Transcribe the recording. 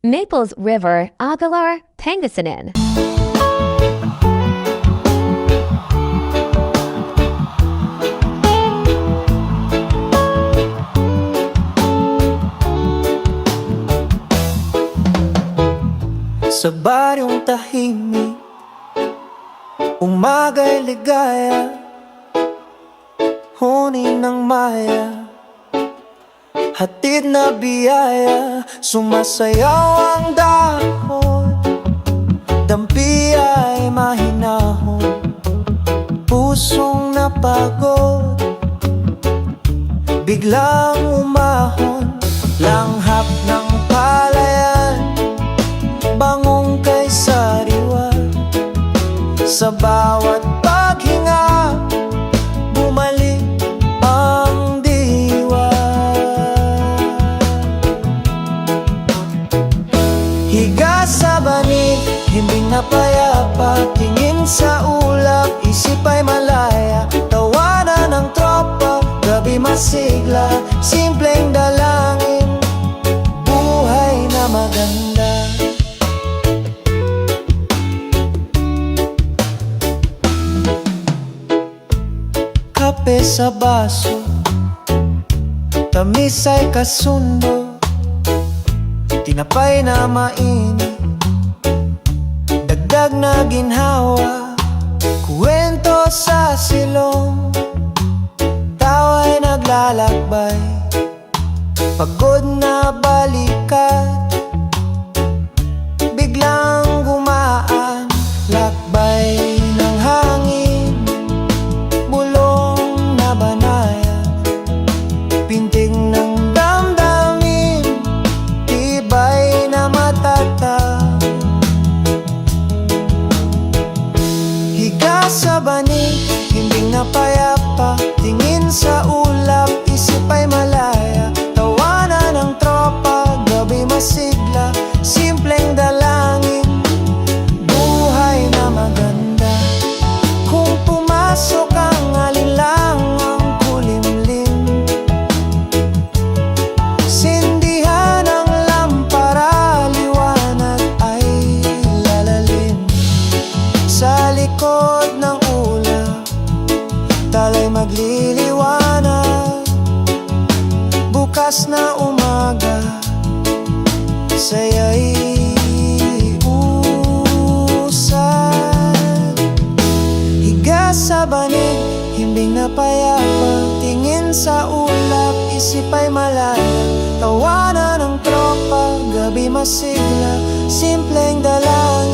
Maples River, Aguilar, Pangasinan. Sa baryong tahimik, umaga'y ligaya, huni ng maya, hatid na biyaya. Sumasayaw ang dahon, dampi ay mahinahon, pusong napagod, biglang umahon. Langhap ng palayan, bangong kay sariwa, sa bawat paghinga, bumalik ang diwa. Higa sa banig, himbing na payapa, tingin sa ulap, isip ay malaya. Tawanan ng tropa, gabi masigla, simpleng dalangin, buhay na maganda. Kape sa baso, tamis ay kasundo, tinapay na mainit, dagdag na ginhawa, kwento sa silong, tawa'y naglalakbay, pagod na balikat, biglang gumaan, lakbay ng hangin, bulong na banaya, pintig ng damdamin, tibay na matatag. Higa sa banig, himbing na payapa, tingin sa ulap, isip ay malaya. Tawanan ng tropa, gabi masigla, simpleng dalangin, buhay na maganda. Kung pumasok ang alinlangang kulimlim, sindihan ang lampara, liwanag ay lalalim. Sa likod ng ulap, talay magliliwanag, bukas na umaga, saya'y usad. Higa sa banig, himbing na payapa, tingin sa ulap, isip ay malaya. Tawanan ng tropa, gabi masigla, simpleng dalangin,